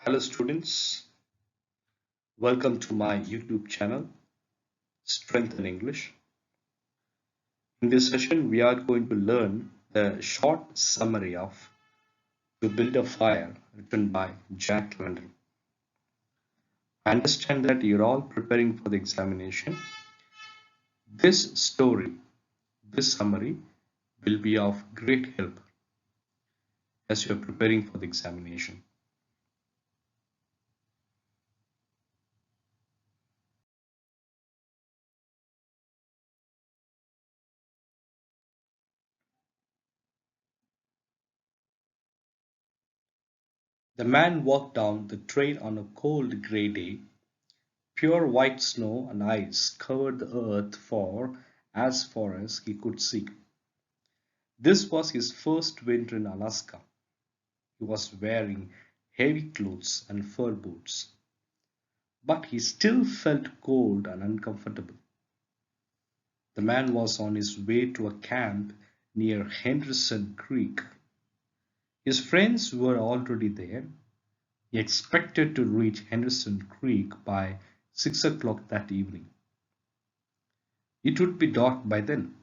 Hello students, welcome to my YouTube channel Strength in English. In this session we are going to learn the short summary of To Build a Fire written by Jack London. I understand that you're all preparing for the examination. This summary will be of great help as you're preparing for the examination. The man walked down the trail on a cold gray day. Pure white snow and ice covered the earth for as far as he could see. This was his first winter in Alaska. He was wearing heavy clothes and fur boots, but he still felt cold and uncomfortable. The man was on his way to a camp near Henderson Creek. His friends were already there. He expected to reach Henderson Creek by 6 o'clock that evening. It would be dark by then.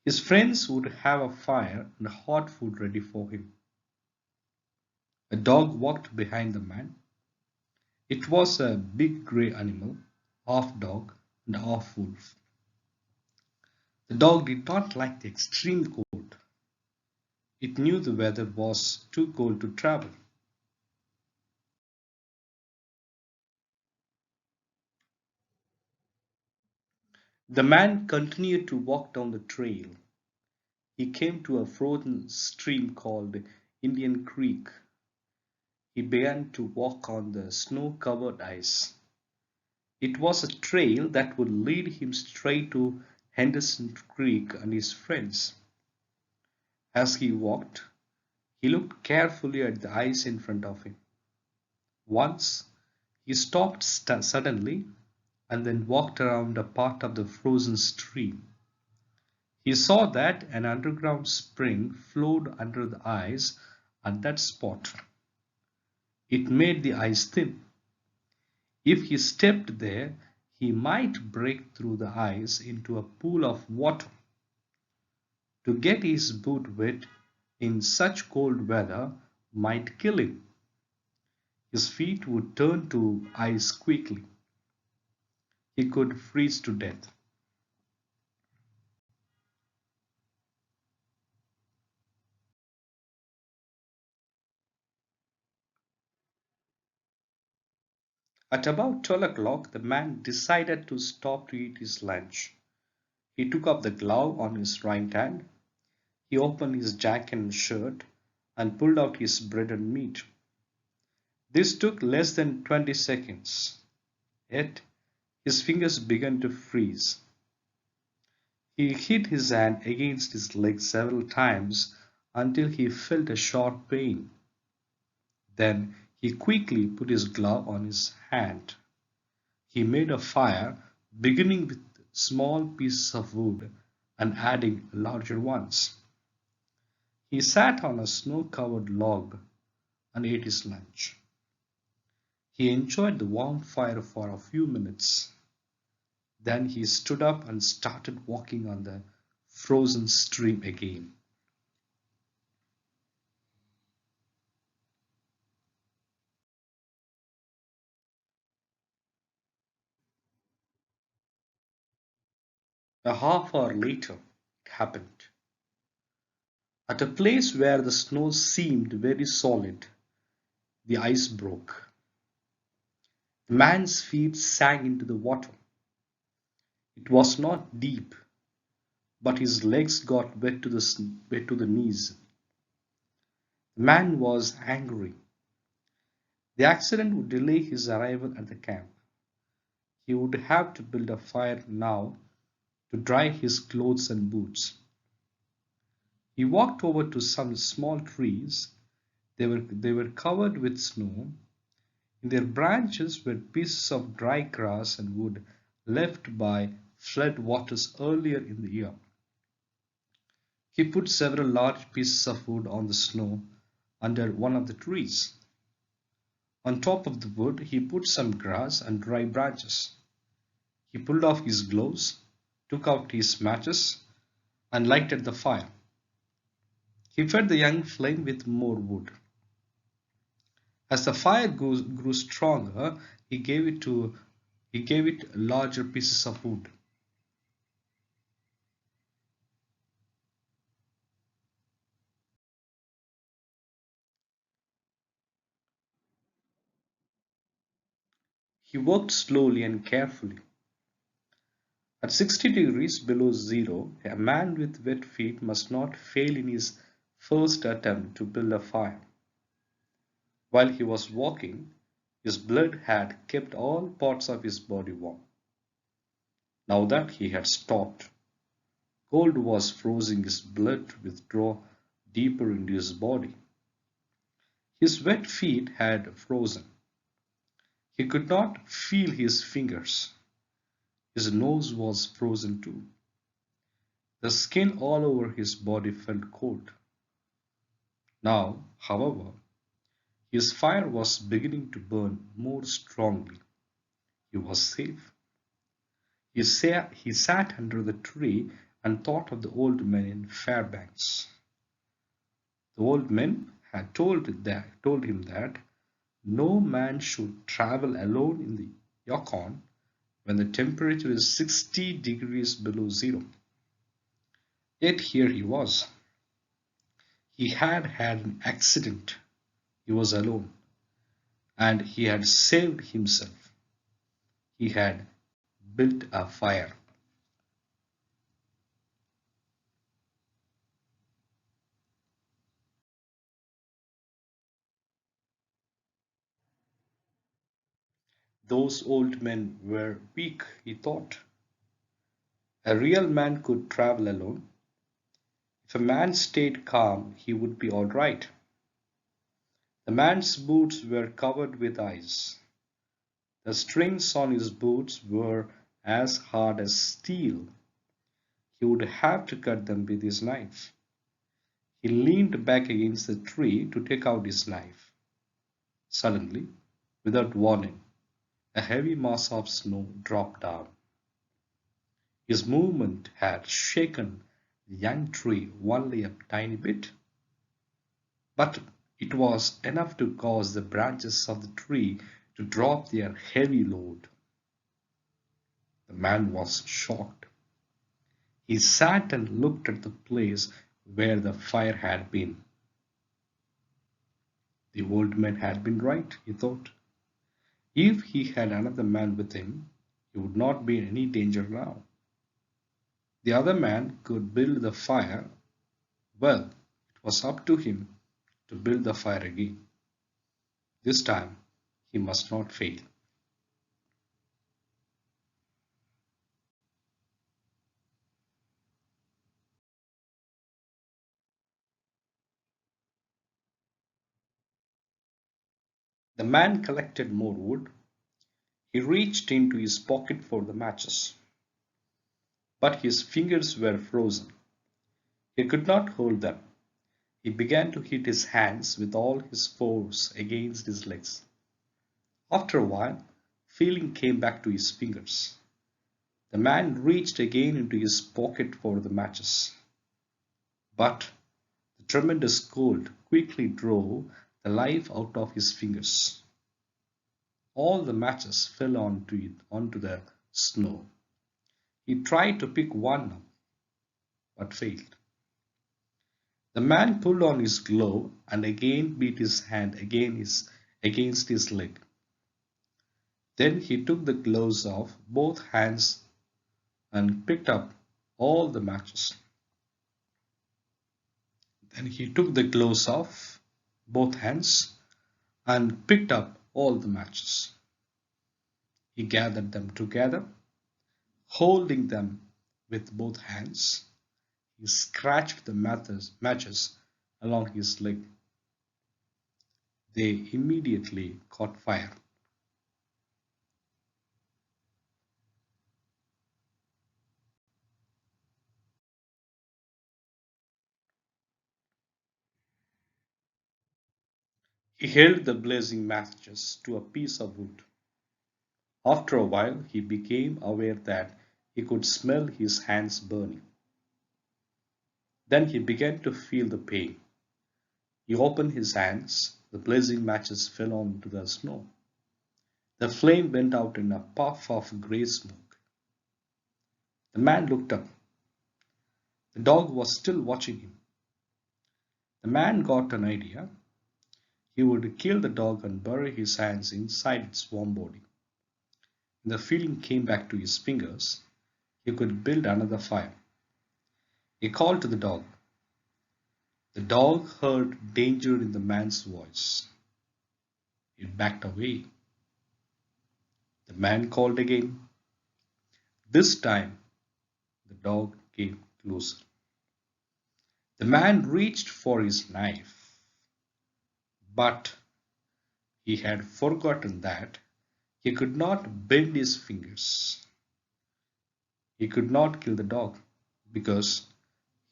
His friends would have a fire and hot food ready for him. A dog walked behind the man. It was a big grey animal, half dog and half wolf. The dog did not like the extreme cold. It knew the weather was too cold to travel. The man continued to walk down the trail. He came to a frozen stream called Indian Creek. He began to walk on the snow-covered ice. It was a trail that would lead him straight to Henderson Creek and his friends. As he walked, he looked carefully at the ice in front of him. Once, he stopped suddenly and then walked around a part of the frozen stream. He saw that an underground spring flowed under the ice at that spot. It made the ice thin. If he stepped there, he might break through the ice into a pool of water. To get his boot wet in such cold weather might kill him. His feet would turn to ice quickly. He could freeze to death. At about 12 o'clock, the man decided to stop to eat his lunch. He took up the glove on his right hand. He opened his jacket and shirt and pulled out his bread and meat. This took less than 20 seconds. Yet, his fingers began to freeze. He hit his hand against his leg several times until he felt a sharp pain. Then he quickly put his glove on his hand. He made a fire, beginning with small pieces of wood and adding larger ones. He sat on a snow-covered log and ate his lunch. He enjoyed the warm fire for a few minutes. Then he stood up and started walking on the frozen stream again. A half hour later, it happened. At a place where the snow seemed very solid, the ice broke. The man's feet sank into the water. It was not deep, but his legs got wet to the knees. The man was angry. The accident would delay his arrival at the camp. He would have to build a fire now to dry his clothes and boots. He walked over to some small trees. They were covered with snow. In their branches were pieces of dry grass and wood left by flood waters earlier in the year. He put several large pieces of wood on the snow under one of the trees. On top of the wood, he put some grass and dry branches. He pulled off his gloves, took out his matches, and lighted the fire. He fed the young flame with more wood. As the fire grew stronger, he gave it larger pieces of wood. He worked slowly and carefully. At 60 degrees below zero, a man with wet feet must not fail in his first attempt to build a fire. While he was walking, his blood had kept all parts of his body warm. Now that he had stopped, cold was forcing his blood to withdraw deeper into his body. His wet feet had frozen. He could not feel his fingers. His nose was frozen too. The skin all over his body felt cold. Now, however, his fire was beginning to burn more strongly. He was safe. He sat under the tree and thought of the old men in Fairbanks. The old men had told him that no man should travel alone in the Yukon when the temperature is 60 degrees below zero. Yet here he was. He had had an accident. He was alone. And he had saved himself. He had built a fire. Those old men were weak, he thought. A real man could travel alone. If a man stayed calm, he would be all right. The man's boots were covered with ice. The strings on his boots were as hard as steel. He would have to cut them with his knife. He leaned back against the tree to take out his knife. Suddenly, without warning, a heavy mass of snow dropped down. His movement had shaken the young tree only a tiny bit, but it was enough to cause the branches of the tree to drop their heavy load. The man was shocked. He sat and looked at the place where the fire had been. The old man had been right, he thought. If he had another man with him, he would not be in any danger now. The other man could build the fire. Well, it was up to him to build the fire again. This time he must not fail. The man collected more wood. He reached into his pocket for the matches, but his fingers were frozen. He could not hold them. He began to hit his hands with all his force against his legs. After a while, feeling came back to his fingers. The man reached again into his pocket for the matches, but the tremendous cold quickly drove the life out of his fingers. All the matches fell onto the snow. He tried to pick one up, but failed. The man pulled on his glove and again beat his hand against his leg. Then he took the gloves off both hands and picked up all the matches. Then he took the gloves off both hands and picked up all the matches. He gathered them together, holding them with both hands. He scratched the matches along his leg. They immediately caught fire. He held the blazing matches to a piece of wood. After a while, he became aware that he could smell his hands burning. Then he began to feel the pain. He opened his hands. The blazing matches fell onto the snow. The flame went out in a puff of grey smoke. The man looked up. The dog was still watching him. The man got an idea. He would kill the dog and bury his hands inside its warm body. When the feeling came back to his fingers, he could build another fire. He called to the dog. The dog heard danger in the man's voice. It backed away. The man called again. This time, the dog came closer. The man reached for his knife, but he had forgotten that he could not bend his fingers. He could not kill the dog because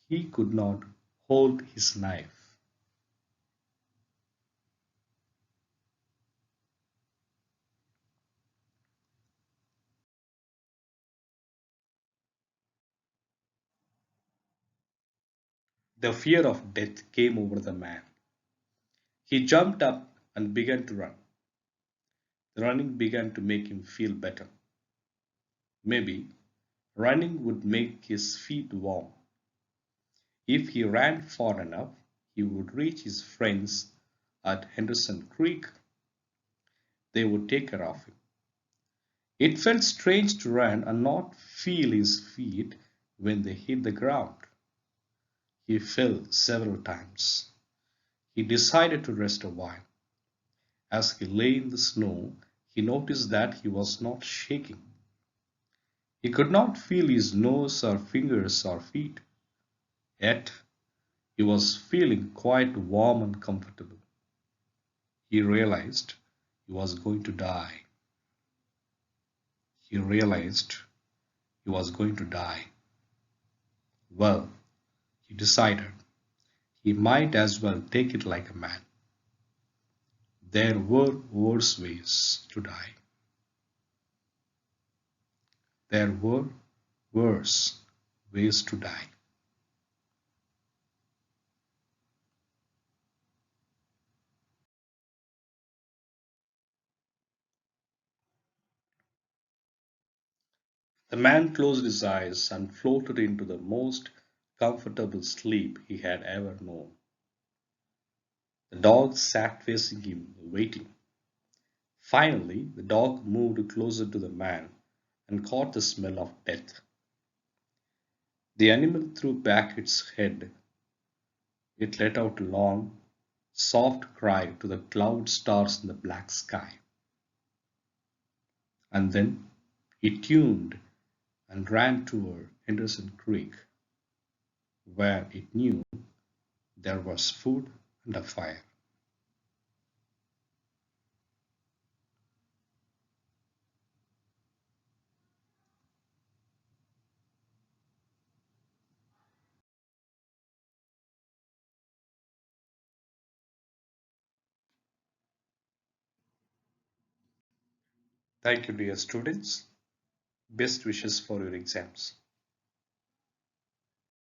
he could not hold his knife. The fear of death came over the man. He jumped up and began to run. The running began to make him feel better. Maybe running would make his feet warm. If he ran far enough, he would reach his friends at Henderson Creek. They would take care of him. It felt strange to run and not feel his feet when they hit the ground. He fell several times. He decided to rest a while. As he lay in the snow, he noticed that he was not shaking. He could not feel his nose or fingers or feet. Yet he was feeling quite warm and comfortable. He realized he was going to die. He realized he was going to die. Well, he decided he might as well take it like a man. There were worse ways to die. There were worse ways to die. The man closed his eyes and floated into the most comfortable sleep he had ever known. The dog sat facing him, waiting. Finally, the dog moved closer to the man and caught the smell of death. The animal threw back its head. It let out a long, soft cry to the cloud stars in the black sky. And then it tuned and ran toward Henderson Creek, where it knew there was food and a fire. Thank you, dear students. Best wishes for your exams.